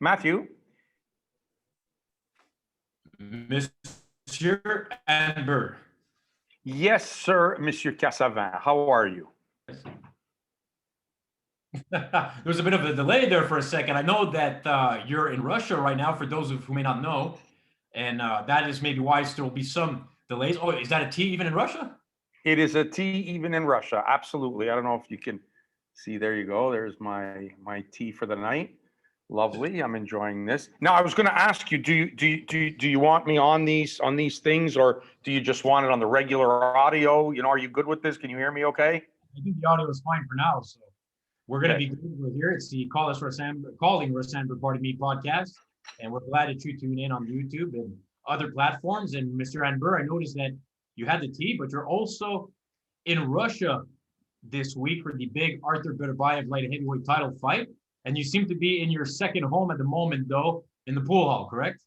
Matthew? Monsieur Anber. Yes, sir, Monsieur Cassavant. How are you? There was a bit of a delay there for a second. I know that you're in Russia right now, for those of who may not know, and that is maybe why there will be some delays. Oh, is that a T even in Russia? It is a T even in Russia. Absolutely. I don't know if you can see. There you go. There's my tea for the night. Lovely. I'm enjoying this. Now, I was going to ask you, do you want me on these things, or do you just want it on the regular audio? You know, are you good with this? Can you hear me okay? I think the audio is fine for now, so we're going to Okay. be good. We're here. It's the Calling Russ Anber, pardon me, podcast, and we're glad that you tune in on YouTube and other platforms. And Mr. Anber, I noticed that you had the tea, but you're also in Russia this week for the big Artur Beterbiev light heavyweight title fight. And you seem to be in your second home at the moment, though, in the pool hall, correct?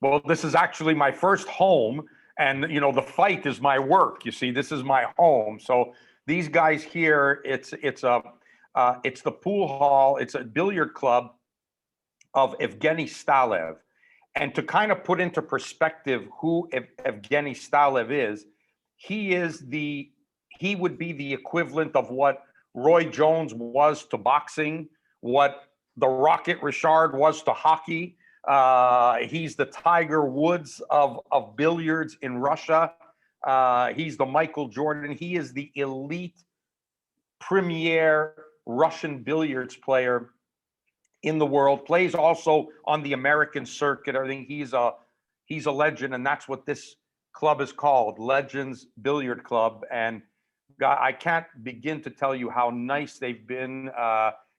Well, this is actually my first home, and you know, the fight is my work. You see, this is my home. So these guys here, it's the pool hall. It's a billiard club of Evgeny Stalev. And to kind of put into perspective who Evgeny Stalev is, he would be the equivalent of what Roy Jones was to boxing, what the Rocket Richard was to hockey. He's the Tiger Woods of billiards in Russia. He's the Michael Jordan. He is the elite premier Russian billiards player in the world. Plays also on the American circuit. I think he's a legend, and that's what this club is called, Legends Billiard Club. And I can't begin to tell you how nice they've been.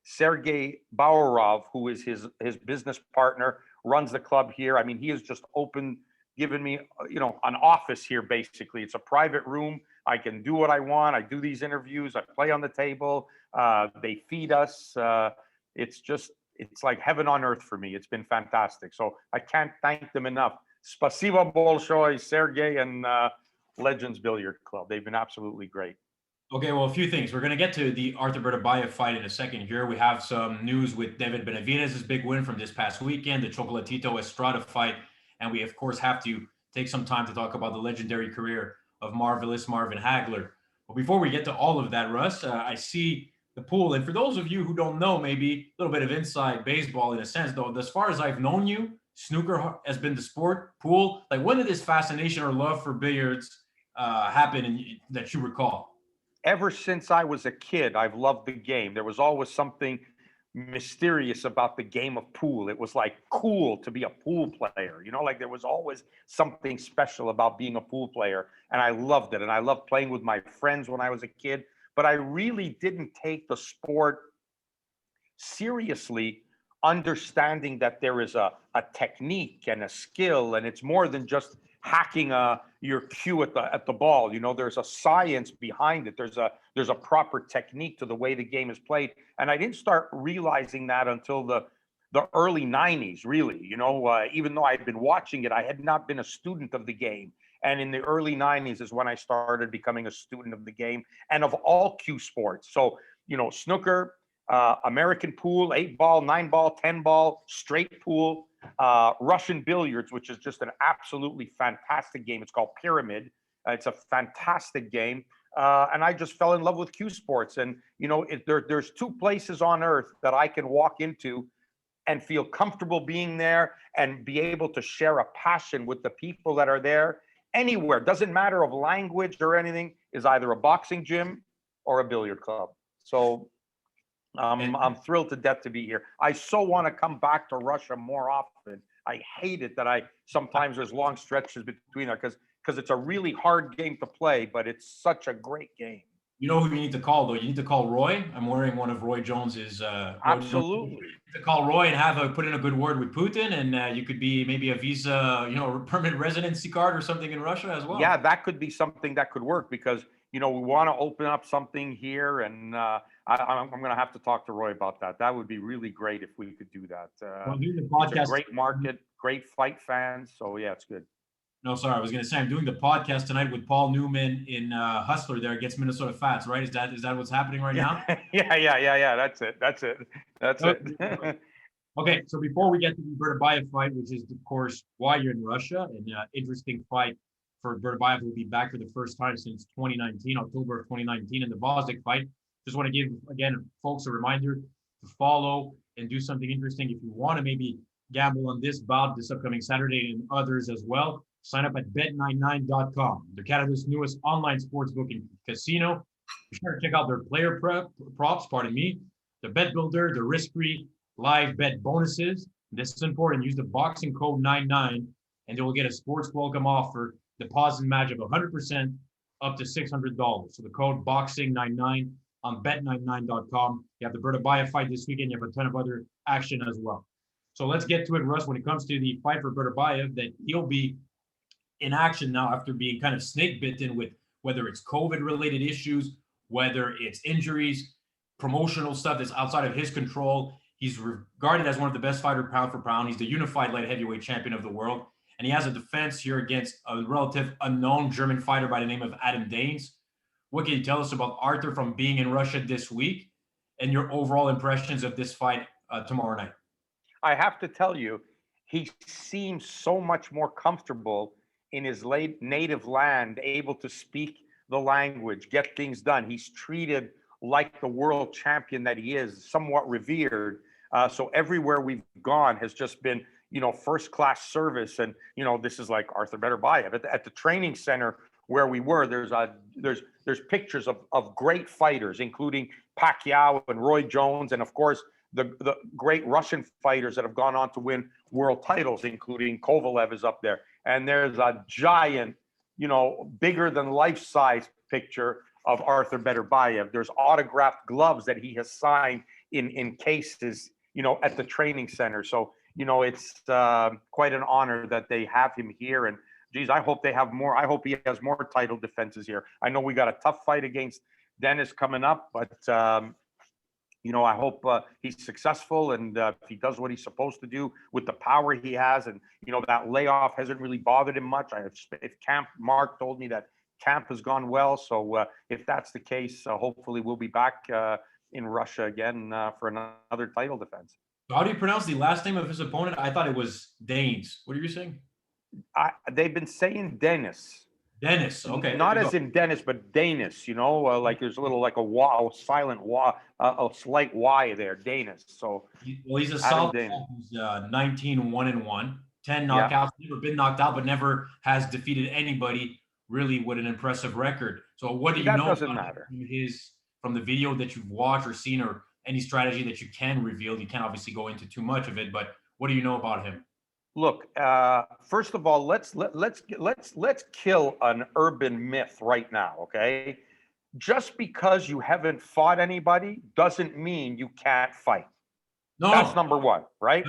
Sergei Baurov, who is his business partner, runs the club here. I mean, he has just given me, an office here, basically. It's a private room. I can do what I want. I do these interviews. I play on the table. They feed us. It's like heaven on earth for me. It's been fantastic. So I can't thank them enough. Spasibo bolshoy, Sergei and Legends Billiard Club. They've been absolutely great. Okay, well, a few things. We're going to get to the Artur Beterbiev fight in a second here. We have some news with David Benavidez's big win from this past weekend, the Chocolatito Estrada fight. And we, of course, have to take some time to talk about the legendary career of marvelous Marvin Hagler. But before we get to all of that, Russ, I see the pool. And for those of you who don't know, maybe a little bit of inside baseball in a sense, though, as far as I've known you, snooker has been the sport. Pool, like, when did this fascination or love for billiards happen that you recall? Ever since I was a kid, I've loved the game. There was always something mysterious about the game of pool. It was like cool to be a pool player, like there was always something special about being a pool player. And I loved it. And I loved playing with my friends when I was a kid. But I really didn't take the sport seriously, understanding that there is a technique and a skill, and it's more than just hacking your cue at the ball. There's a science behind it. There's a proper technique to the way the game is played. And I didn't start realizing that until the early 90s, really. Even though I'd been watching it, I had not been a student of the game. And in the early 90s is when I started becoming a student of the game and of all cue sports. So, snooker, American pool, 8-ball, 9-ball, 10-ball, straight pool, Russian billiards, which is just an absolutely fantastic game. It's called Pyramid. It's a fantastic game. And I just fell in love with cue sports. And, there's two places on earth that I can walk into and feel comfortable being there and be able to share a passion with the people that are there. Anywhere, doesn't matter of language or anything, is either a boxing gym or a billiard club. So I'm thrilled to death to be here. I so want to come back to Russia more often. I hate it that sometimes there's long stretches between there because it's a really hard game to play, but it's such a great game. You know who you need to call, though? You need to call Roy. I'm wearing one of Roy Jones's. Absolutely. To call Roy and put in a good word with Putin, and you could be maybe a visa, a permanent residency card or something in Russia as well. Yeah, that could be something that could work because, we want to open up something here, and I'm going to have to talk to Roy about that. That would be really great if we could do that. It's a great market, great fight fans. So, yeah, it's good. No, sorry. I was going to say I'm doing the podcast tonight with Paul Newman in Hustler there against Minnesota Fats, right? Is that what's happening right now? Yeah. That's it. Okay, so before we get to the Beterbiev fight, which is of course why you're in Russia, an interesting fight for Beterbiev, who will be back for the first time since 2019, October of 2019, in the Bostic fight. Just want to give again folks a reminder to follow and do something interesting. If you want to maybe gamble on this bout this upcoming Saturday and others as well, sign up at bet99.com. They're Canada's newest online sportsbook and casino. Be sure to check out their player props, pardon me, the bet builder, the risk-free live bet bonuses. This is important. Use the boxing code 99 and they will get a sports welcome offer deposit match of 100% up to $600. So the code boxing99 on bet99.com. You have the Beterbiev fight this weekend. You have a ton of other action as well. So let's get to it, Russ. When it comes to the fight for Beterbiev, that he'll be in action now after being kind of snake bitten with whether it's COVID related issues, whether it's injuries, promotional stuff that's outside of his control. He's regarded as one of the best fighters pound for pound. He's the unified light heavyweight champion of the world. And he has a defense here against a relative unknown German fighter by the name of Adam Danes. What can you tell us about Artur from being in Russia this week and your overall impressions of this fight tomorrow night? I have to tell you, he seems so much more comfortable in his native land, able to speak the language, get things done. He's treated like the world champion that he is, somewhat revered. So everywhere we've gone has just been, first class service. And, this is like Artur Beterbiev at the training center where we were. There's pictures of great fighters, including Pacquiao and Roy Jones, and of course the great Russian fighters that have gone on to win world titles, including Kovalev is up there. And there's a giant, bigger than life-size picture of Artur Beterbiev. There's autographed gloves that he has signed in cases, at the training center. So, it's quite an honor that they have him here. And geez, I hope they have more. I hope he has more title defenses here. I know we got a tough fight against Dennis coming up, but I hope he's successful, and if he does what he's supposed to do with the power he has, and that layoff hasn't really bothered him much. If Mark told me that camp has gone well, so if that's the case, hopefully we'll be back in Russia again for another title defense. How do you pronounce the last name of his opponent? I thought it was Danes. What are you saying? They've been saying Dennis. Dennis, okay. Not as in Dennis, but Danis, like there's a little like a silent a slight Y there, Danis. So he's a southpaw who's 19-1-1, 10 knockouts, never been knocked out, but never has defeated anybody really with an impressive record. So what do you know about from the video that you've watched or seen, or any strategy that you can reveal? You can't obviously go into too much of it, but what do you know about him? Look, first of all, let's kill an urban myth right now, okay? Just because you haven't fought anybody doesn't mean you can't fight. No. That's number one, right?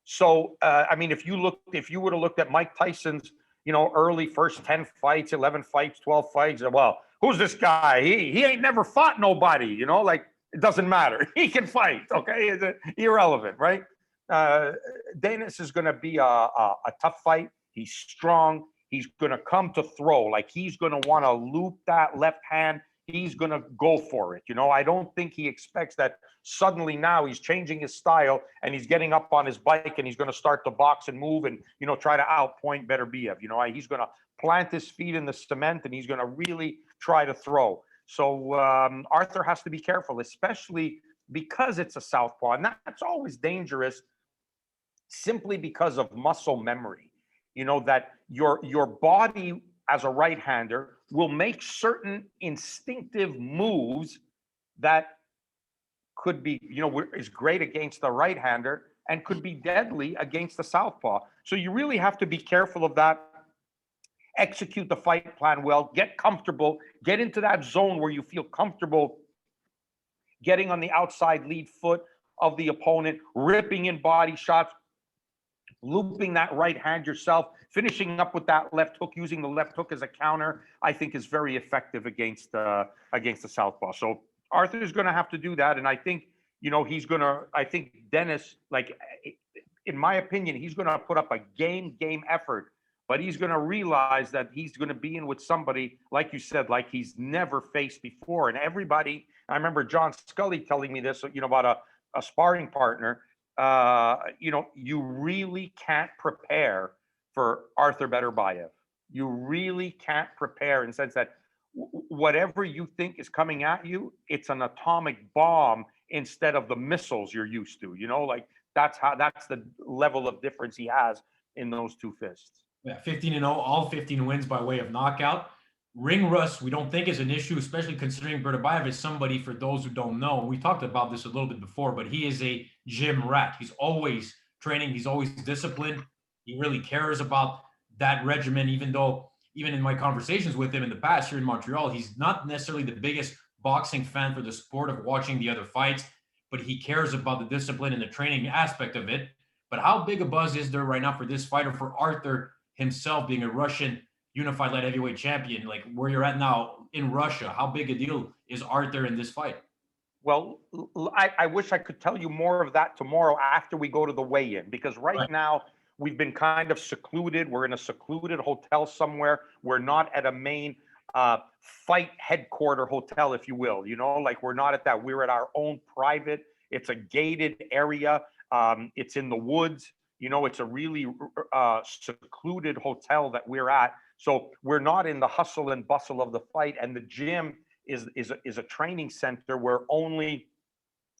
So, if you would have looked at Mike Tyson's, early first 10 fights, 11 fights, 12 fights, well, who's this guy? He ain't never fought nobody, it doesn't matter. He can fight, okay? It's irrelevant, right? Danis is going to be a tough fight. He's strong. He's going to come to throw. Like, he's going to want to loop that left hand. He's going to go for it. I don't think he expects that suddenly now he's changing his style and he's getting up on his bike and he's going to start to box and move and, try to outpoint Beterbiev. He's going to plant his feet in the cement and he's going to really try to throw. So Artur has to be careful, especially because it's a southpaw. And that's always dangerous, simply because of muscle memory, that your body as a right-hander will make certain instinctive moves that could be, is great against the right-hander and could be deadly against the southpaw. So you really have to be careful of that. Execute the fight plan well, get comfortable, get into that zone where you feel comfortable getting on the outside lead foot of the opponent, ripping in body shots, looping that right hand yourself, finishing up with that left hook, using the left hook as a counter, I think is very effective against the southpaw. So Artur is going to have to do that, and I think I think Dennis, like, in my opinion, he's going to put up a game effort, but he's going to realize that he's going to be in with somebody, like you said, like he's never faced before. And everybody, I remember John Scully telling me this, about a sparring partner. you really can't prepare for Artur Beterbiev. You really can't prepare in the sense that whatever you think is coming at you, it's an atomic bomb instead of the missiles you're used to. Like that's the level of difference he has in those two fists. Yeah, 15-0, all 15 wins by way of knockout. Ring rust, we don't think is an issue, especially considering Beterbiev is somebody, for those who don't know, we talked about this a little bit before, but he is a gym rat. He's always training. He's always disciplined. He really cares about that regimen, even in my conversations with him in the past here in Montreal, he's not necessarily the biggest boxing fan for the sport of watching the other fights, but he cares about the discipline and the training aspect of it. But how big a buzz is there right now for this fighter, for Artur himself being a Russian unified light heavyweight champion, like where you're at now in Russia? How big a deal is Artur in this fight? Well, I wish I could tell you more of that tomorrow after we go to the weigh-in, because right now we've been kind of secluded. We're in a secluded hotel somewhere. We're not at a main fight headquarter hotel, if you will. Like we're not at that. We're at our own private. It's a gated area. It's in the woods. It's a really secluded hotel that we're at. So we're not in the hustle and bustle of the fight. And the gym is a training center where only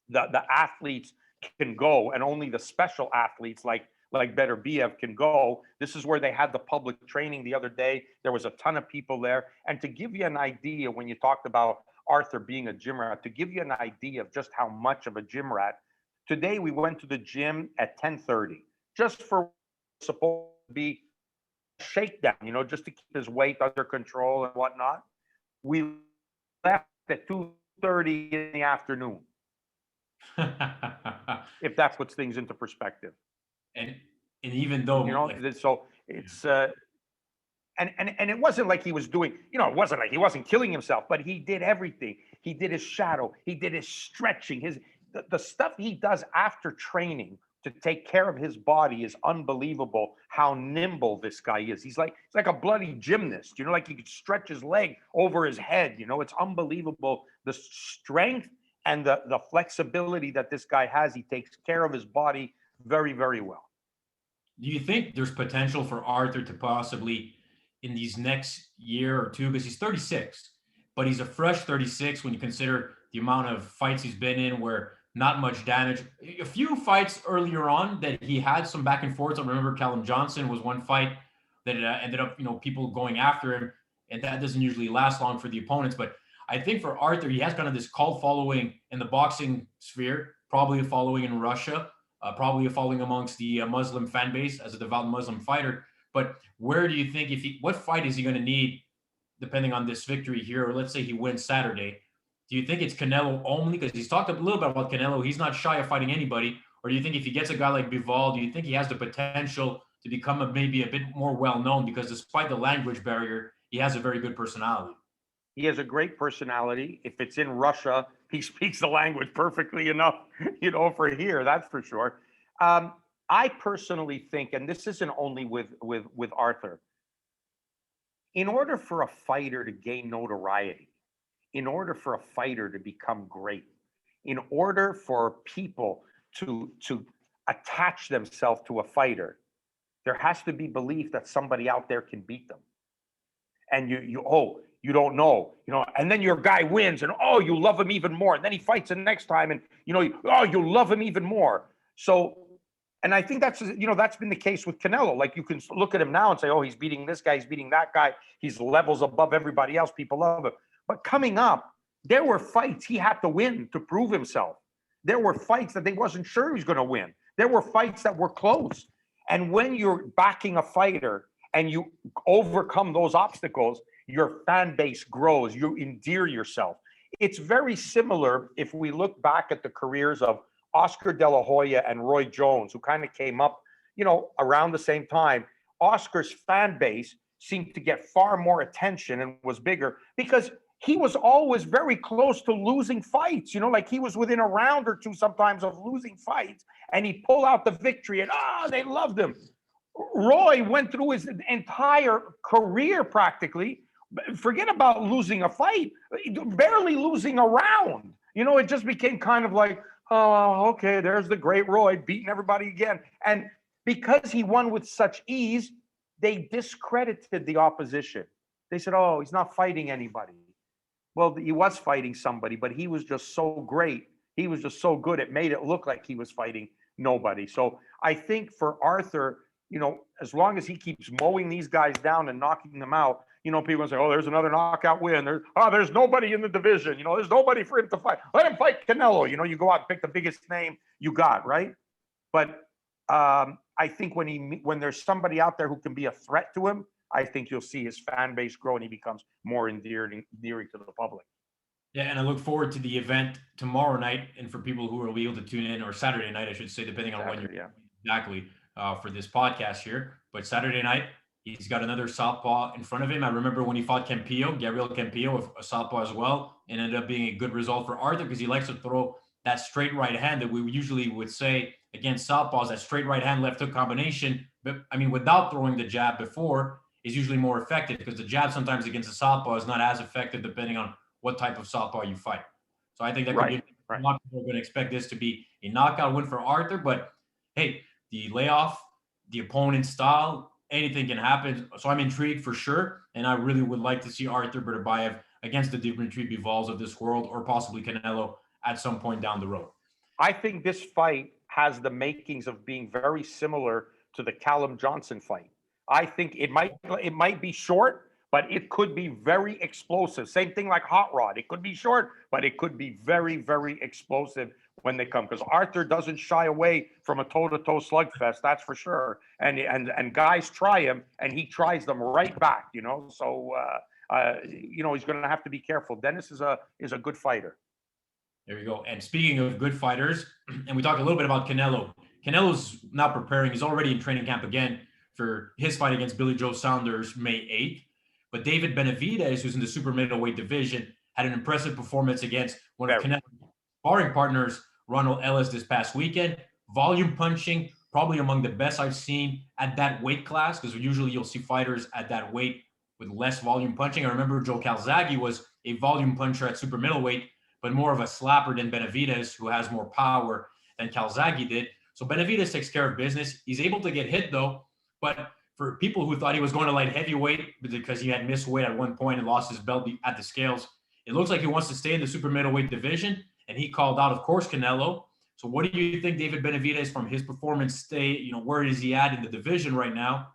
the athletes can go, and only the special athletes like Beterbiev can go. This is where they had the public training the other day. There was a ton of people there. And to give you an idea, when you talked about Artur being a gym rat, to give you an idea of just how much of a gym rat, today we went to the gym at 10:30, just for supposed to be a shakedown, just to keep his weight under control and whatnot. We left at 2:30 in the afternoon, if that puts things into perspective. and even though So it's and it wasn't like he was doing, it wasn't like he wasn't killing himself, but he did everything. He did his shadow, he did his stretching, the stuff he does after training to take care of his body is unbelievable. How nimble this guy is. He's like a bloody gymnast, like he could stretch his leg over his head. It's unbelievable, the strength and the flexibility that this guy has. He takes care of his body very, very well. Do you think there's potential for Artur to possibly, in these next year or two, because he's 36, but he's a fresh 36 when you consider the amount of fights he's been in where not much damage. A few fights earlier on that he had some back and forth. I remember Callum Johnson was one fight that ended up, people going after him, and that doesn't usually last long for the opponents. But I think for Artur, he has kind of this cult following in the boxing sphere, probably a following in Russia, probably a following amongst the Muslim fan base as a devout Muslim fighter. But where do you think, what fight is he going to need, depending on this victory here, or let's say he wins Saturday? Do you think it's Canelo only? Because he's talked a little bit about Canelo. He's not shy of fighting anybody. Or do you think if he gets a guy like Bivol, do you think he has the potential to become maybe a bit more well-known? Because despite the language barrier, he has a very good personality. He has a great personality. If it's in Russia, he speaks the language perfectly enough, for here, that's for sure. I personally think, and this isn't only with Artur, in order for a fighter to gain notoriety, in order for a fighter to become great, in order for people to attach themselves to a fighter, there has to be belief that somebody out there can beat them. And you don't know, and then your guy wins, and you love him even more. And then he fights the next time, and you love him even more. So, and I think that's been the case with Canelo. Like, you can look at him now and say, he's beating this guy, he's beating that guy, he's levels above everybody else, people love him. But coming up, there were fights he had to win to prove himself. There were fights that they wasn't sure he was going to win. There were fights that were close. And when you're backing a fighter and you overcome those obstacles, your fan base grows, you endear yourself. It's very similar if we look back at the careers of Oscar De La Hoya and Roy Jones, who kind of came up, around the same time. Oscar's fan base seemed to get far more attention and was bigger because he was always very close to losing fights, like he was within a round or two sometimes of losing fights, and he pulled out the victory, and they loved him. Roy went through his entire career practically, forget about losing a fight, barely losing a round. It just became kind of like, oh, okay, there's the great Roy beating everybody again. And because he won with such ease, they discredited the opposition. They said, oh, he's not fighting anybody. Well, he was fighting somebody, but he was just so great. He was just so good. It made it look like he was fighting nobody. So I think for Arthur, as long as he keeps mowing these guys down and knocking them out, people say, oh, there's another knockout win. There's nobody in the division. There's nobody for him to fight. Let him fight Canelo. You go out and pick the biggest name you got, right? But I think when there's somebody out there who can be a threat to him, I think you'll see his fan base grow and he becomes more endearing to the public. Yeah, and I look forward to the event tomorrow night, and for people who will be able to tune in, or Saturday night, I should say, depending on when you're exactly for this podcast here. But Saturday night, he's got another southpaw in front of him. I remember when he fought Gabriel Campillo, a southpaw as well, and ended up being a good result for Arthur because he likes to throw that straight right hand that we usually would say against southpaws, that straight right hand left hook combination. But I mean, without throwing the jab before is usually more effective because the jab sometimes against a southpaw is not as effective depending on what type of southpaw you fight. So I think that could be a lot of people are going to expect this to be a knockout win for Arthur. But hey, the layoff, the opponent's style, anything can happen. So I'm intrigued for sure. And I really would like to see Artur Beterbiev against the Dimitri Bival's of this world, or possibly Canelo at some point down the road. I think this fight has the makings of being very similar to the Callum Johnson fight. I think it might be short, but it could be very explosive. Same thing like Hot Rod. It could be short, but it could be very, very explosive when they come. Because Arthur doesn't shy away from a toe-to-toe slugfest, that's for sure. And guys try him, and he tries them right back. So he's going to have to be careful. Dennis is a good fighter. There you go. And speaking of good fighters, and we talked a little bit about Canelo. Canelo's now preparing. He's already in training camp again for his fight against Billy Joe Saunders May 8th. But David Benavidez, who's in the super middleweight division, had an impressive performance against one of Canelo's sparring partners, Ronald Ellis, this past weekend. Volume punching, probably among the best I've seen at that weight class, because usually you'll see fighters at that weight with less volume punching. I remember Joe Calzaghe was a volume puncher at super middleweight, but more of a slapper than Benavidez, who has more power than Calzaghe did. So Benavidez takes care of business. He's able to get hit, though. But for people who thought he was going to light heavyweight because he had missed weight at one point and lost his belt at the scales, it looks like he wants to stay in the super middleweight division. And he called out, of course, Canelo. So what do you think David Benavidez, from his performance, where is he at in the division right now?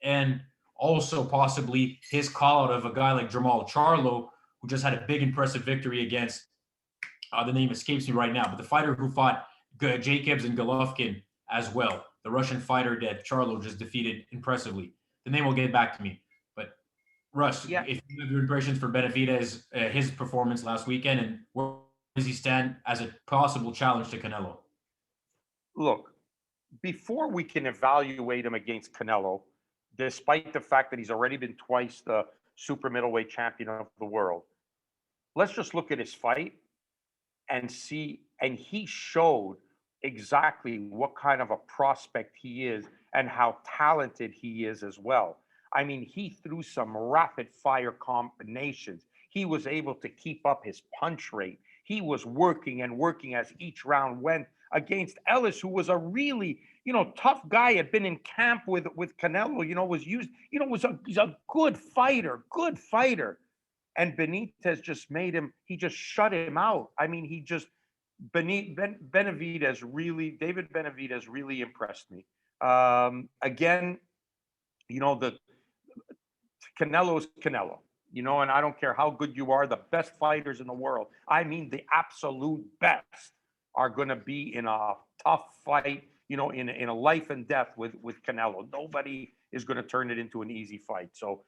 And also possibly his call out of a guy like Jermall Charlo, who just had a big, impressive victory against the name escapes me right now, but the fighter who fought Jacobs and Golovkin as well, the Russian fighter that Charlo just defeated impressively. The name will get back to me. But Russ, if you have your impressions for Benavidez, his performance last weekend, and where does he stand as a possible challenge to Canelo? Look, before we can evaluate him against Canelo, despite the fact that he's already been twice the super middleweight champion of the world, let's just look at his fight and see, and he showed exactly what kind of a prospect he is and how talented he is as well. I mean, he threw some rapid fire combinations. He was able to keep up his punch rate. He was working and working as each round went against Ellis, who was a really, tough guy, had been in camp with Canelo, was used, he's a good fighter. And Benitez just he just shut him out. I mean, David Benavidez really impressed me. Again, the Canelo is Canelo, and I don't care how good you are, the best fighters in the world, I mean, the absolute best, are going to be in a tough fight, in a life and death with Canelo. Nobody is going to turn it into an easy fight. So,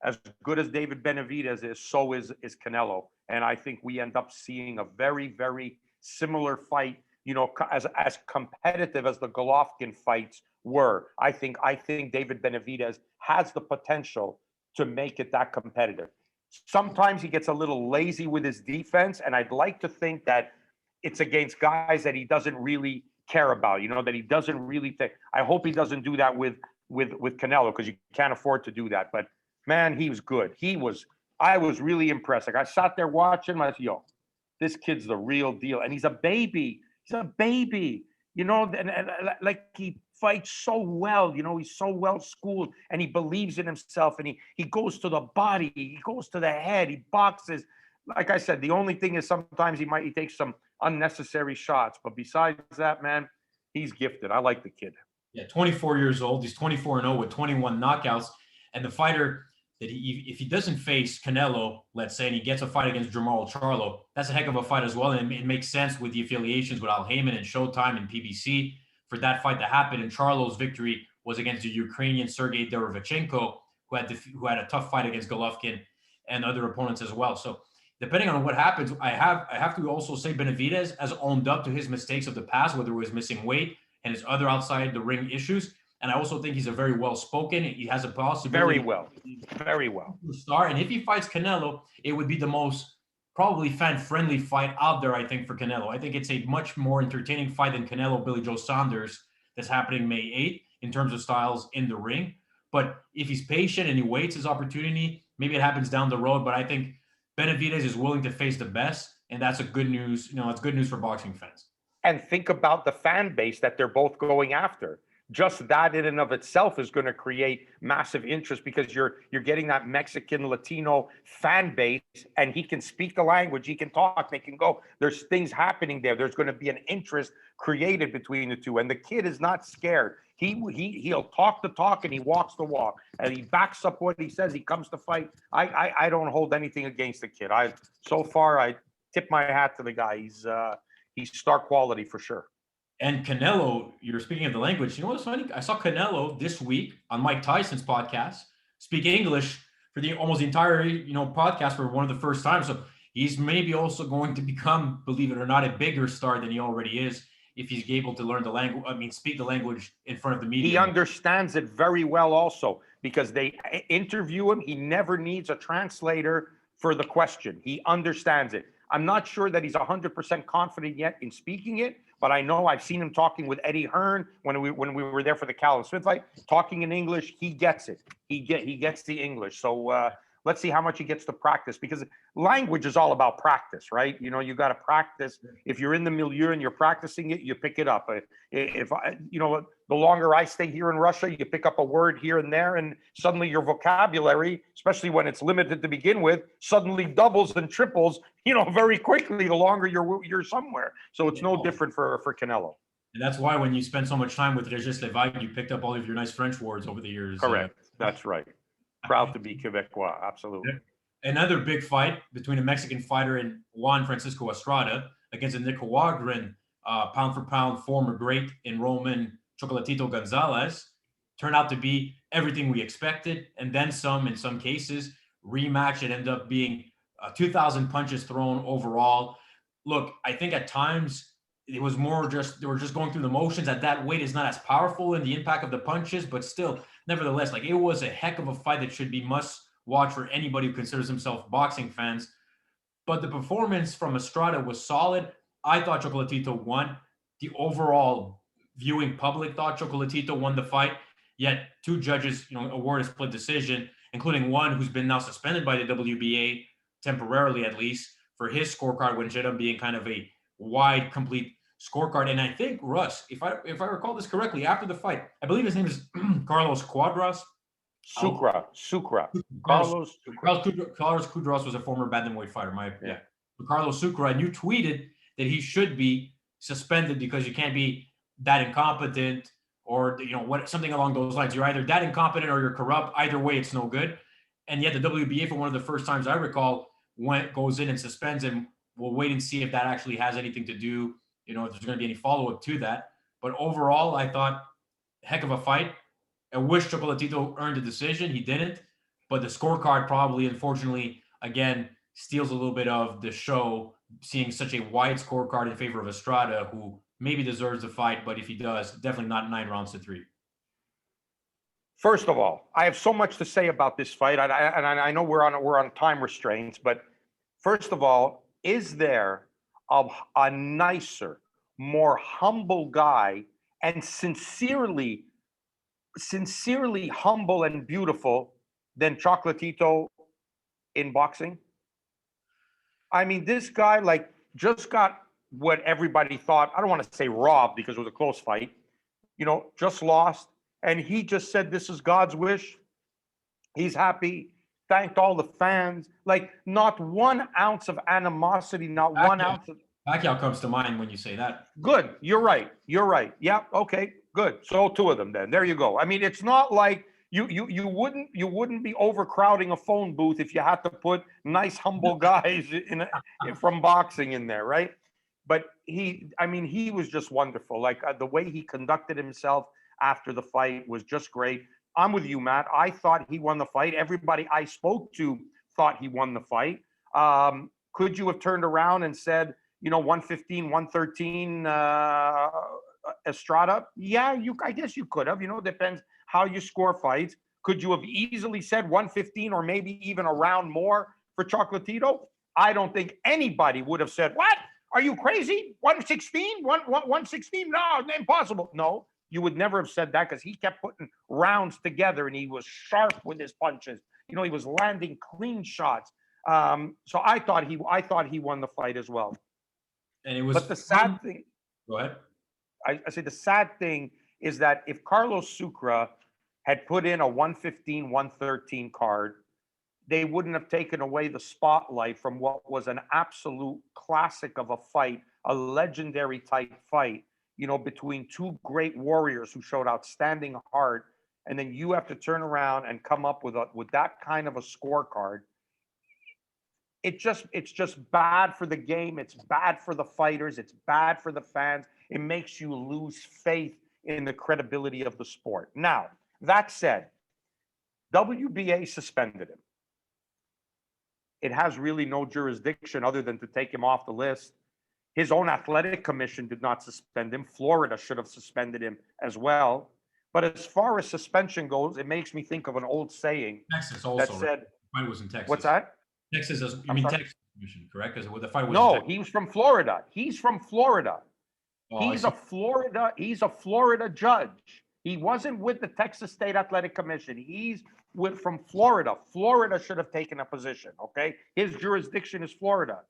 as good as David Benavidez is, so is Canelo. And I think we end up seeing a very, very similar fight, as competitive as the Golovkin fights were. I think David Benavidez has the potential to make it that competitive. Sometimes he gets a little lazy with his defense, and I'd like to think that it's against guys that he doesn't really care about, that he doesn't really think. I hope he doesn't do that with Canelo, because you can't afford to do that. But man, he was good. I was really impressed. Like, I sat there watching him, I said, this kid's the real deal. And he's a baby. He's a baby, and like he fights so well, he's so well schooled and he believes in himself and he goes to the body, he goes to the head, he boxes. Like I said, the only thing is sometimes he takes some unnecessary shots, but besides that, man, he's gifted. I like the kid. Yeah, 24 years old. He's 24-0 with 21 knockouts. And the fighter that if he doesn't face Canelo, let's say, and he gets a fight against Jamal Charlo, that's a heck of a fight as well. And it makes sense with the affiliations with Al Heyman and Showtime and PBC for that fight to happen. And Charlo's victory was against the Ukrainian Sergei Derevchenko, who had a tough fight against Golovkin and other opponents as well. So depending on what happens, I have to also say Benavidez has owned up to his mistakes of the past, whether it was missing weight and his other outside the ring issues. And I also think he's a very well-spoken. He has a possibility. Very well. Star. And if he fights Canelo, it would be the most probably fan-friendly fight out there, I think, for Canelo. I think it's a much more entertaining fight than Canelo Billy Joe Saunders that's happening May 8th in terms of styles in the ring. But if he's patient and he waits his opportunity, maybe it happens down the road. But I think Benavidez is willing to face the best, and that's a good news. It's good news for boxing fans. And think about the fan base that they're both going after. Just that in and of itself is going to create massive interest because you're getting that Mexican Latino fan base, and he can speak the language, he can talk, they can go. There's things happening there. There's going to be an interest created between the two, and the kid is not scared. He'll talk the talk and he walks the walk, and he backs up what he says. He comes to fight. I don't hold anything against the kid. I tip my hat to the guy. He's star quality for sure. And Canelo, you're speaking of the language. You know what's funny? I saw Canelo this week on Mike Tyson's podcast speak English for almost the entire podcast for one of the first times. So he's maybe also going to become, believe it or not, a bigger star than he already is if he's able to learn the language. Speak the language in front of the media. He understands it very well also because they interview him. He never needs a translator for the question. He understands it. I'm not sure that he's 100% confident yet in speaking it, but I know I've seen him talking with Eddie Hearn when we were there for the Callum Smith fight, talking in English. He gets it. He gets the English. So let's see how much he gets to practice, because language is all about practice, right? You got to practice. If you're in the milieu and you're practicing it, you pick it up. The longer I stay here in Russia, you pick up a word here and there, and suddenly your vocabulary, especially when it's limited to begin with, suddenly doubles and triples, very quickly, the longer you're somewhere. So it's no different for Canelo. And that's why when you spend so much time with Regis Levaille, you picked up all of your nice French words over the years. Correct. That's right. Proud to be Quebecois. Absolutely. Another big fight between a Mexican fighter and Juan Francisco Estrada against a Nicaraguan pound for pound former great in Roman Chocolatito Gonzalez turned out to be everything we expected, and then some in some cases. Rematch, it ended up being 2,000 punches thrown overall. Look, I think at times it was more just they were just going through the motions. At that weight is not as powerful in the impact of the punches, but still, nevertheless, it was a heck of a fight that should be must watch for anybody who considers himself boxing fans. But the performance from Estrada was solid. I thought Chocolatito won. The overall viewing public thought Chocolatito won the fight. Yet two judges, award a split decision, including one who's been now suspended by the WBA temporarily, at least, for his scorecard, which ended up being kind of a wide, complete scorecard. And I think Russ, if I recall this correctly, after the fight, I believe his name is Carlos Cuadras. Sucre. Carlos Cuadras was a former bantamweight fighter. Carlos Sucre, and you tweeted that he should be suspended because you can't be that incompetent or something along those lines. You're either that incompetent or you're corrupt. Either way, it's no good. And yet the WBA, for one of the first times I recall, goes in and suspends him. We'll wait and see if that actually has anything to do, if there's going to be any follow-up to that. But overall, I thought, heck of a fight. I wish Chocolatito earned a decision. He didn't. But the scorecard probably, unfortunately, again, steals a little bit of the show, seeing such a wide scorecard in favor of Estrada, who maybe deserves the fight, but if he does, definitely not 9-3. First of all, I have so much to say about this fight, and I know we're on time restraints, but first of all, is there a nicer, more humble guy, and sincerely humble and beautiful than Chocolatito in boxing? I mean, this guy just got what everybody thought, I don't want to say robbed because it was a close fight, just lost. And he just said, this is God's wish. He's happy, thanked all the fans. Like, not 1 ounce of animosity, not 1 ounce of. Pacquiao comes to mind when you say that. Good. You're right. Yeah. Okay. Good. So 2 of them then. There you go. I mean, it's not like you wouldn't be overcrowding a phone booth if you had to put nice, humble guys from boxing in there, right? But he was just wonderful. Like the way he conducted himself after the fight was just great. I'm with you, Matt. I thought he won the fight. Everybody I spoke to thought he won the fight. Could you have turned around and said, 115, 113 Estrada? Yeah, I guess you could have. Depends how you score fights. Could you have easily said 115 or maybe even a round more for Chocolatito? I don't think anybody would have said, what? Are you crazy? 116? 116? No, impossible. No, you would never have said that because he kept putting rounds together and he was sharp with his punches. He was landing clean shots. So I thought he won the fight as well. And it was. But the sad thing. Go ahead. I say the sad thing is that if Carlos Sucre had put in a 115, 113 card, they wouldn't have taken away the spotlight from what was an absolute classic of a fight, a legendary type fight, between 2 great warriors who showed outstanding heart. And then you have to turn around and come up with that kind of a scorecard. It's just bad for the game. It's bad for the fighters. It's bad for the fans. It makes you lose faith in the credibility of the sport. Now, that said, WBA suspended him. It has really no jurisdiction other than to take him off the list. His own athletic commission did not suspend him. Florida should have suspended him as well. But as far as suspension goes, it makes me think of an old saying Texas also, that said, right? The fight was in Texas. What's that? Texas, Texas commission, correct? Because the fight was no, he was from Florida. He's from Florida. Oh, He's a Florida judge. He wasn't with the Texas State Athletic Commission. He's from Florida. Florida should have taken a position, okay? His jurisdiction is Florida.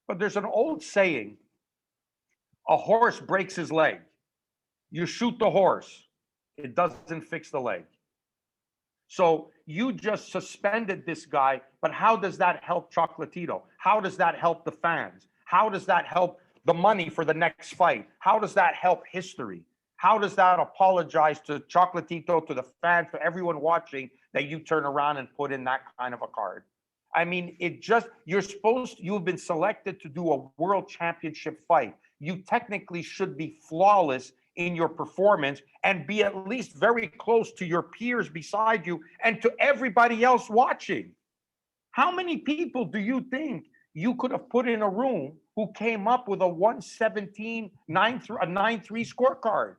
But there's an old saying, a horse breaks his leg. You shoot the horse. It doesn't fix the leg. So you just suspended this guy, but how does that help Chocolatito? How does that help the fans? How does that help the money for the next fight? How does that help history? How does that apologize to Chocolatito, to the fans, to everyone watching that you turn around and put in that kind of a card? I mean, you've been selected to do a world championship fight. You technically should be flawless in your performance and be at least very close to your peers beside you and to everybody else watching. How many people do you think you could have put in a room who came up with a 117, 9-3 scorecard?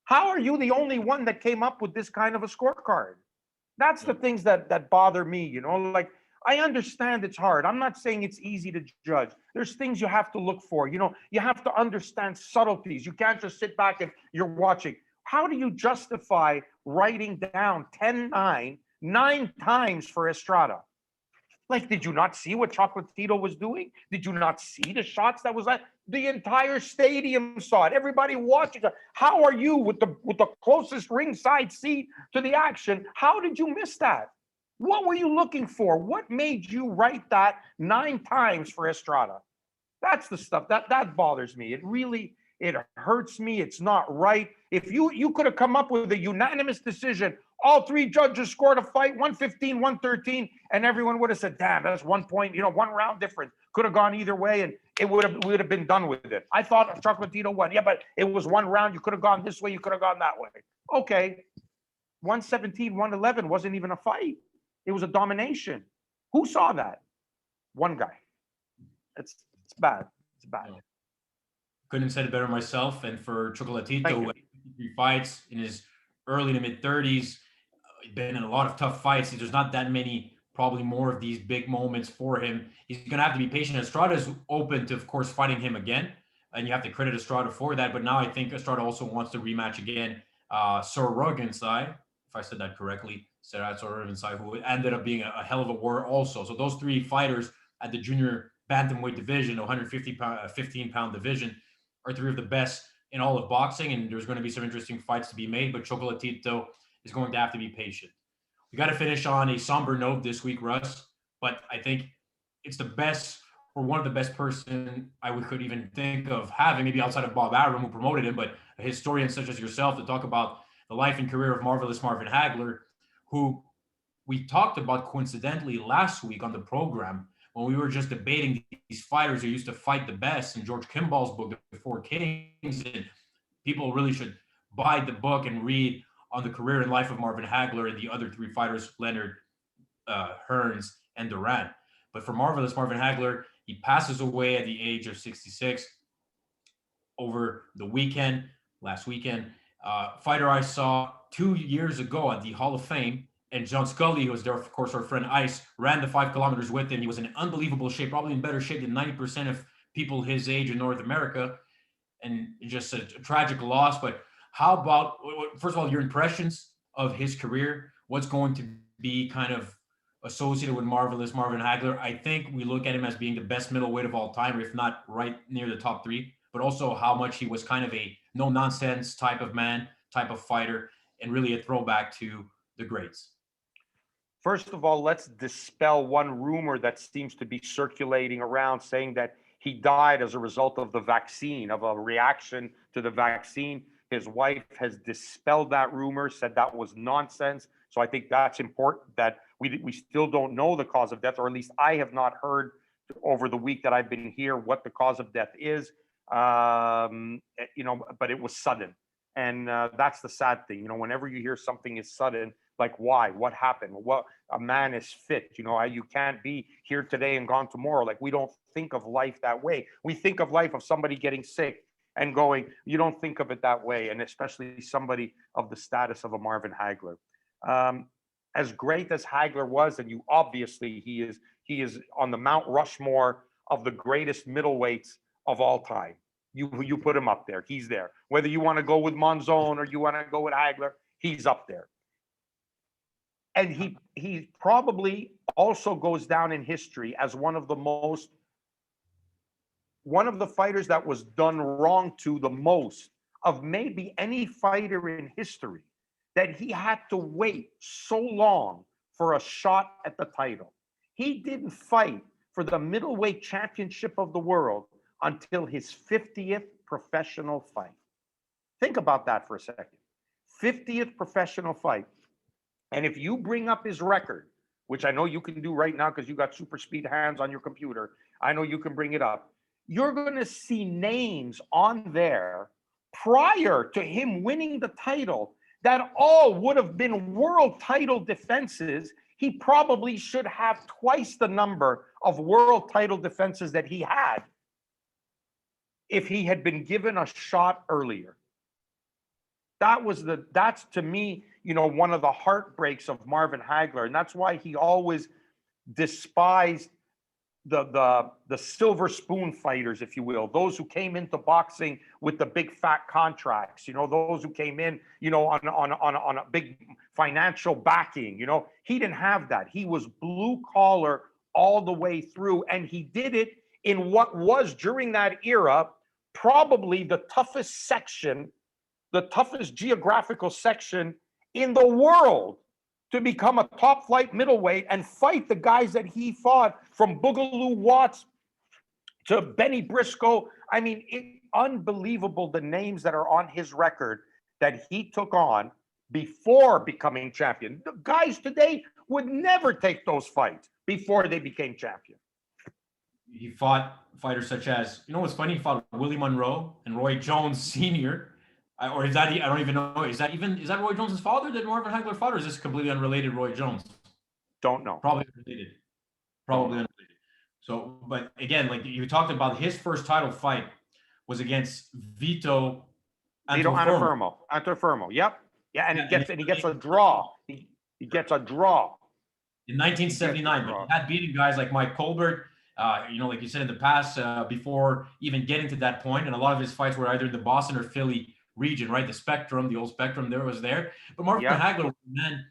How are you the only one that came up with this kind of a scorecard? That's the things that bother me, like, I understand it's hard. I'm not saying it's easy to judge. There's things you have to look for. You have to understand subtleties. You can't just sit back and you're watching. How do you justify writing down 10-9 9 times for Estrada? Like, did you not see what Chocolatito was doing? Did you not see the shots that was the entire stadium saw it. Everybody watching it. How are you with the closest ringside seat to the action? How did you miss that? What were you looking for? What made you write that 9 times for Estrada? That's the stuff that bothers me. It hurts me. It's not right. If you could have come up with a unanimous decision, all 3 judges scored a fight, 115, 113, and everyone would have said, damn, that's 1 point, 1 round difference. Could have gone either way, and it would have been done with it. I thought Chocolatito won. Yeah, but it was 1 round. You could have gone this way. You could have gone that way. Okay. 117, 111 wasn't even a fight. It was a domination. Who saw that? One guy. It's bad. It's bad. Couldn't have said it better myself. And for Chocolatito, 3 fights in his early to mid 30s, been in a lot of tough fights. There's not that many, probably more of these big moments for him. He's going to have to be patient. Estrada is open to, of course, fighting him again. And you have to credit Estrada for that. But now I think Estrada also wants to rematch again. Sorogensai, if I said that correctly, Serhat Sorogensai, who ended up being a hell of a war also. So those 3 fighters at the junior bantamweight division, 15-pound division, are three of the best in all of boxing, and there's going to be some interesting fights to be made, but Chocolatito is going to have to be patient. We got to finish on a somber note this week, Russ, but I think it's the best, or one of the best person could even think of having, maybe outside of Bob Arum, who promoted him, but a historian such as yourself to talk about the life and career of marvelous Marvin Hagler, who we talked about coincidentally last week on the program when we were just debating these fighters who used to fight the best in George Kimball's book, The Four Kings. And people really should buy the book and read on the career and life of Marvin Hagler and the other three fighters, Leonard, Hearns, and Duran. But for marvelous Marvin Hagler, he passes away at the age of 66 over the weekend, last weekend. Fighter I saw 2 years ago at the Hall of Fame, and John Scully, who was there, of course, our friend Ice, ran the 5 kilometers with him. He was in unbelievable shape, probably in better shape than 90% of people his age in North America. And just a tragic loss. But how about, first of all, your impressions of his career? What's going to be kind of associated with marvelous Marvin Hagler? I think we look at him as being the best middleweight of all time, if not right near the top 3, but also how much he was kind of a no-nonsense type of man, type of fighter, and really a throwback to the greats. First of all, let's dispel one rumor that seems to be circulating around saying that he died as a result of the vaccine, of a reaction to the vaccine. His wife has dispelled that rumor, said that was nonsense. So I think that's important, that we still don't know the cause of death, or at least I have not heard over the week that I've been here what the cause of death is. But it was sudden. And that's the sad thing. Whenever you hear something is sudden, like why? What happened? What, a man is fit. You can't be here today and gone tomorrow. Like, we don't think of life that way. We think of life of somebody getting sick and going. You don't think of it that way, and especially somebody of the status of a Marvin Hagler. As great as Hagler was, and he is on the Mount Rushmore of the greatest middleweights of all time. You put him up there. He's there. Whether you want to go with Monzon or you want to go with Hagler, he's up there. And he probably also goes down in history as one of the fighters that was done wrong to the most of maybe any fighter in history, that he had to wait so long for a shot at the title. He didn't fight for the middleweight championship of the world until his 50th professional fight. Think about that for a second. 50th professional fight. And if you bring up his record, which I know you can do right now because you got super speed hands on your computer, I know you can bring it up. You're going to see names on there prior to him winning the title that all would have been world title defenses. He probably should have twice the number of world title defenses that he had if he had been given a shot earlier. That's to me, one of the heartbreaks of Marvin Hagler. And that's why he always despised the silver spoon fighters, if you will, those who came into boxing with the big fat contracts, those who came in, on a big financial backing. He didn't have that. He was blue collar all the way through, and he did it in what was, during that era, probably the toughest geographical section in the world, to become a top flight middleweight and fight the guys that he fought, from Boogaloo Watts to Benny Briscoe. I mean, unbelievable the names that are on his record that he took on before becoming champion. The guys today would never take those fights before they became champion. He fought fighters such as, what's funny, he fought Willie Monroe and Roy Jones Sr., or is that, I don't even know, is that Roy Jones' father that Marvin Hagler fought, or is this completely unrelated Roy Jones? Don't know. Probably unrelated. So, but again, like you talked about, his first title fight was against Vito Antuofermo. Yep. Yeah, and he gets a draw. He gets a draw. In 1979, but he had beaten guys like Mike Colbert, like you said in the past, before even getting to that point. And a lot of his fights were either in the Boston or Philly region, right? The old Spectrum there was there. But Marvin Hagler was a man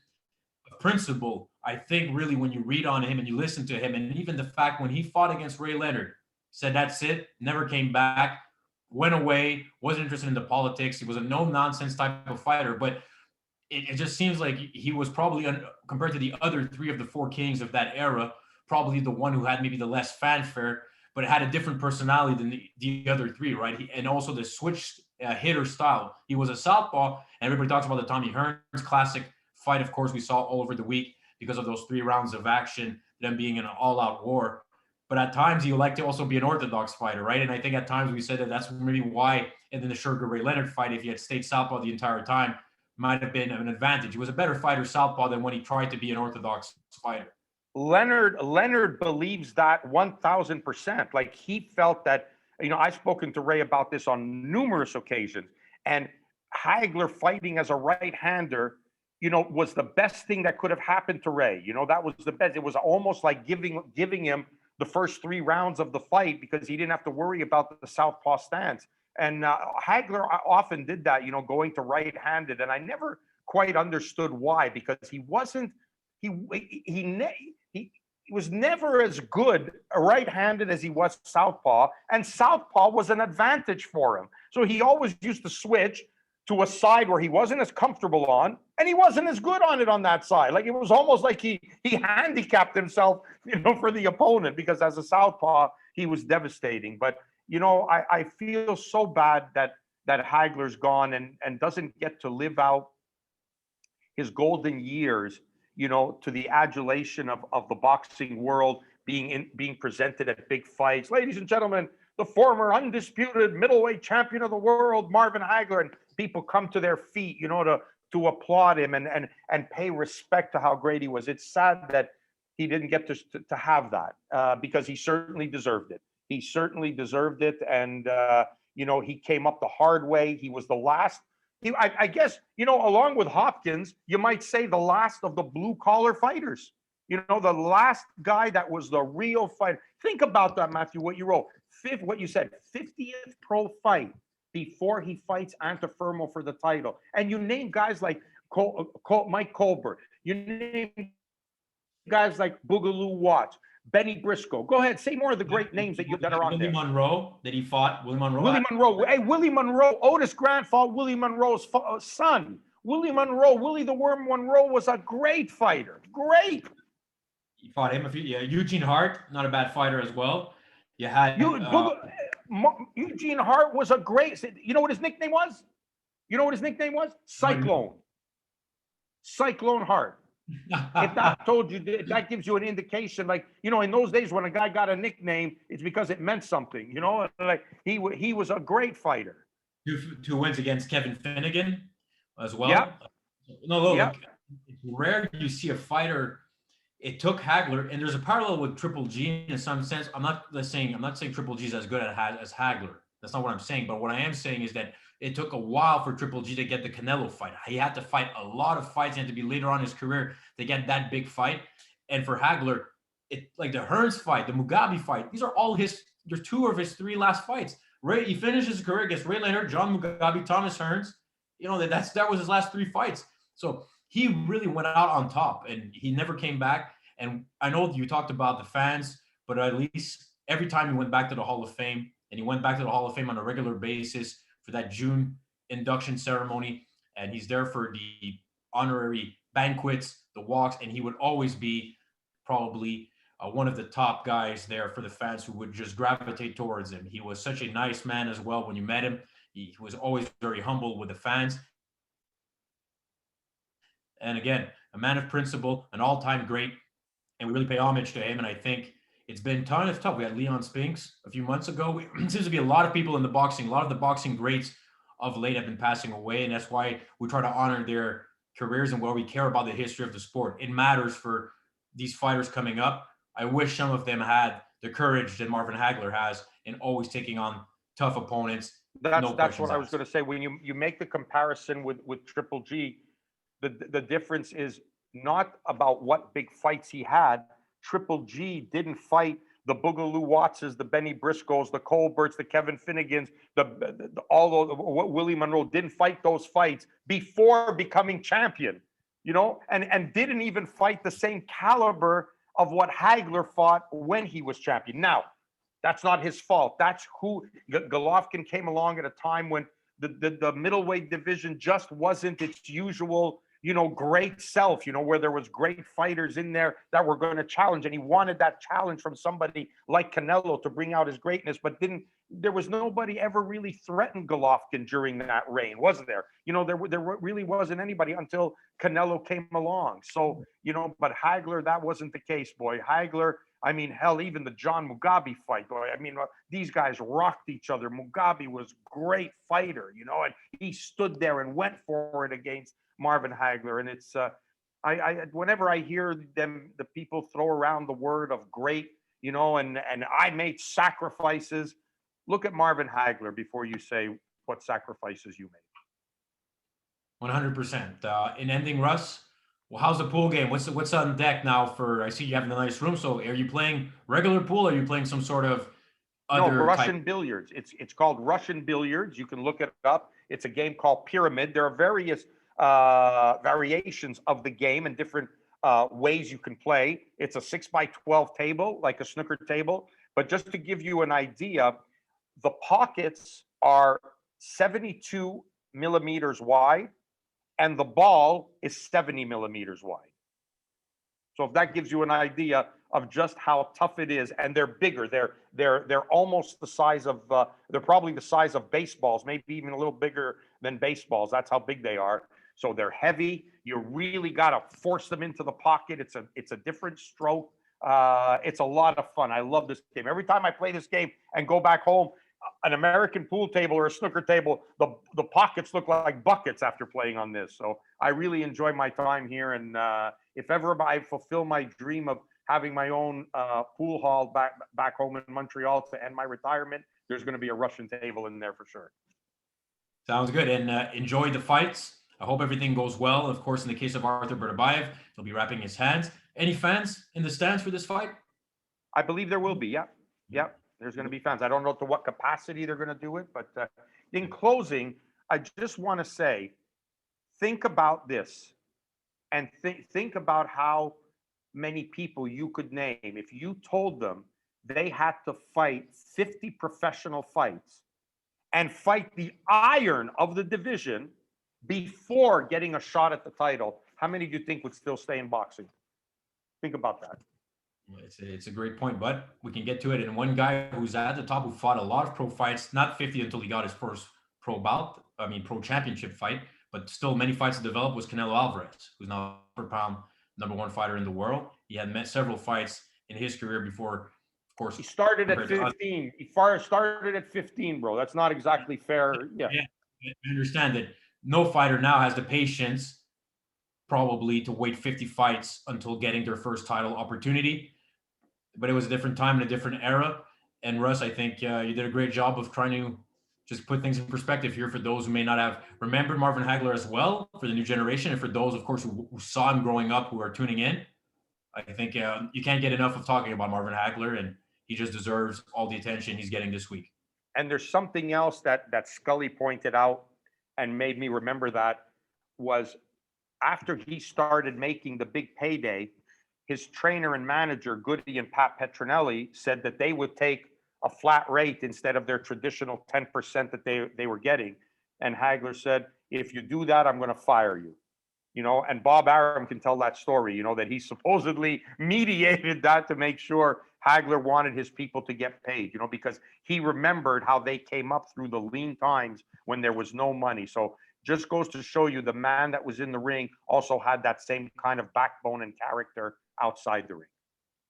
of principle, I think really when you read on him and you listen to him, and even the fact when he fought against Ray Leonard, said that's it, never came back, went away, wasn't interested in the politics. He was a no-nonsense type of fighter, but it just seems like he was probably, compared to the other three of the four kings of that era, probably the one who had maybe the less fanfare, but it had a different personality than the other three, right? And also the switch hitter style. He was a southpaw, and everybody talks about the Tommy Hearns classic fight. Of course, we saw all over the week because of those 3 rounds of action, them being an all-out war. But at times, he would like to also be an orthodox fighter, right? And I think at times we said that that's maybe why, and then the Sugar Ray Leonard fight, if he had stayed southpaw the entire time, might have been an advantage. He was a better fighter southpaw than when he tried to be an orthodox fighter. Leonard believes that 1000%. Like, he felt that, I've spoken to Ray about this on numerous occasions, and Hagler fighting as a right-hander, was the best thing that could have happened to Ray. That was the best. It was almost like giving him the first 3 rounds of the fight because he didn't have to worry about the southpaw stance. And Hagler often did that, going to right-handed, and I never quite understood why, because he wasn't, he was never as good right-handed as he was southpaw, and southpaw was an advantage for him. So he always used to switch to a side where he wasn't as comfortable on, and he wasn't as good on it on that side. Like, it was almost like he handicapped himself, for the opponent, because as a southpaw, he was devastating. But I feel so bad that Hagler's gone and doesn't get to live out his golden years, to the adulation of the boxing world, being presented at big fights. Ladies and gentlemen, the former undisputed middleweight champion of the world, Marvin Hagler, and people come to their feet, to applaud him and pay respect to how great he was. It's sad that he didn't get to have that, because he certainly deserved it. He certainly deserved it. And, he came up the hard way. He was the last, I guess, along with Hopkins, you might say the last of the blue collar fighters, the last guy that was the real fighter. Think about that, Matthew, what you wrote, what you said, 50th pro fight before he fights Antifermo for the title. And you name guys like Mike Colbert. You name guys like Boogaloo Watts, Benny Briscoe. Go ahead, say more of the great names that are on there. Willie Monroe, that he fought. Willie Monroe. Hey, Willie Monroe. Otis Grant fought Willie Monroe's son. Willie Monroe. Willie the Worm Monroe was a great fighter. Great. He fought him a few. Yeah, Eugene Hart, not a bad fighter as well. You had Eugene Hart was a great. You know what his nickname was? Cyclone. Cyclone Hart. If that told you, that gives you an indication. Like, in those days when a guy got a nickname, it's because it meant something. Like, he was a great fighter. 2 wins against Kevin Finnegan as well. Yeah. No, look, yeah. It's rare you see a fighter. It took Hagler, and there's a parallel with Triple G in some sense. I'm not saying Triple G is as good as Hagler. That's not what I'm saying. But what I am saying is that it took a while for Triple G to get the Canelo fight. He had to fight a lot of fights. He had to be later on in his career to get that big fight. And for Hagler, like the Hearns fight, the Mugabe fight, these are all there's 2 of his 3 last fights. He finishes his career against Ray Leonard, John Mugabe, Thomas Hearns. That was his last 3 fights. So he really went out on top, and he never came back. And I know you talked about the fans, but at least every time he went back to the Hall of Fame, and he went back to the Hall of Fame on a regular basis for that June induction ceremony, and he's there for the honorary banquets, the walks, and he would always be probably one of the top guys there for the fans who would just gravitate towards him. He was such a nice man as well when you met him. He was always very humble with the fans. And again, a man of principle, an all-time great, and we really pay homage to him. And I think it's been tough. We had Leon Spinks a few months ago. It seems to be a lot of people in the boxing. A lot of the boxing greats of late have been passing away, and that's why we try to honor their careers and where we care about the history of the sport. It matters for these fighters coming up. I wish some of them had the courage that Marvin Hagler has in always taking on tough opponents. That's what I was going to say. When you make the comparison with Triple G, the difference is not about what big fights he had. Triple G didn't fight the Boogaloo Wattses, the Benny Briscoes, the Colberts, the Kevin Finnegans, Willie Monroe didn't fight those fights before becoming champion. and didn't even fight the same caliber of what Hagler fought when he was champion. Now, that's not his fault. That's who Golovkin came along at a time when the middleweight division just wasn't its usual, great self, where there was great fighters in there that were going to challenge. And he wanted that challenge from somebody like Canelo to bring out his greatness, but there was nobody ever really threatened Golovkin during that reign, was there? There really wasn't anybody until Canelo came along. So, but Hagler, that wasn't the case, boy. Hagler, I mean, hell, even the John Mugabe fight, boy. I mean, these guys rocked each other. Mugabe was a great fighter, and he stood there and went for it against Marvin Hagler. And it's, whenever I hear the people throw around the word of great, and I made sacrifices, look at Marvin Hagler before you say what sacrifices you made. 100%. In ending, Russ, well, how's the pool game? What's on deck now I see you have a nice room. So are you playing regular pool or are you playing some sort of other Russian billiards. It's called Russian billiards. You can look it up. It's a game called Pyramid. There are various variations of the game and different ways you can play. It's a 6x12 table, like a snooker table. But just to give you an idea, the pockets are 72 millimeters wide and the ball is 70 millimeters wide. So if that gives you an idea of just how tough it is, and they're bigger, they're almost the size of they're probably the size of baseballs, maybe even a little bigger than baseballs. That's how big they are. So they're heavy. You really got to force them into the pocket. It's a different stroke. It's a lot of fun. I love this game. Every time I play this game and go back home, an American pool table or a snooker table, the pockets look like buckets after playing on this. So I really enjoy my time here. And if ever I fulfill my dream of having my own pool hall back home in Montreal to end my retirement, there's going to be a Russian table in there for sure. Sounds good. And enjoy the fights. I hope everything goes well. Of course, in the case of Artur Beterbiev, he'll be wrapping his hands. Any fans in the stands for this fight? I believe there will be. Yeah. There's going to be fans. I don't know to what capacity they're going to do it, but in closing, I just want to say, think about this and think about how many people you could name if you told them they had to fight 50 professional fights and fight the iron of the division before getting a shot at the title. How many do you think would still stay in boxing? Think about that. It's a great point, but we can get to it. And one guy who's at the top, who fought a lot of pro fights, not 50 until he got his first pro championship fight, but still many fights to develop, was Canelo Alvarez, who's now per pound #1 fighter in the world. He had met several fights in his career before, of course. He started at 15. He started at 15, bro. That's not exactly fair. Yeah. I understand that no fighter now has the patience probably to wait 50 fights until getting their first title opportunity. But it was a different time and a different era. And Russ, I think you did a great job of trying to just put things in perspective here for those who may not have remembered Marvin Hagler as well, for the new generation, and for those, of course, who saw him growing up, who are tuning in. I think you can't get enough of talking about Marvin Hagler, and he just deserves all the attention he's getting this week. And there's something else that Scully pointed out and made me remember that was after he started making the big payday, his trainer and manager, Goody and Pat Petronelli, said that they would take a flat rate instead of their traditional 10% that they were getting. And Hagler said, if you do that, I'm going to fire you. And Bob Arum can tell that story, that he supposedly mediated that to make sure Hagler wanted his people to get paid, because he remembered how they came up through the lean times when there was no money. So just goes to show you the man that was in the ring also had that same kind of backbone and character outside the ring.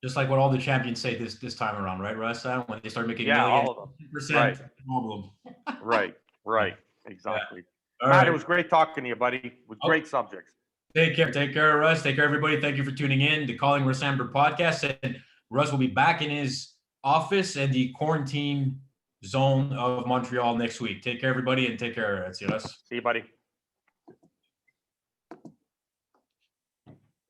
Just like what all the champions say this time around, right, Russ? When they start making millions, all of them. Right. Right. Exactly. Yeah. Matt, it was great talking to you, buddy, with great subjects. Take care, Russ. Take care, everybody. Thank you for tuning in to Calling Russ Anber podcast. And Russ will be back in his office in the quarantine zone of Montreal next week. Take care, everybody, and take care. See you, Russ. See you, buddy.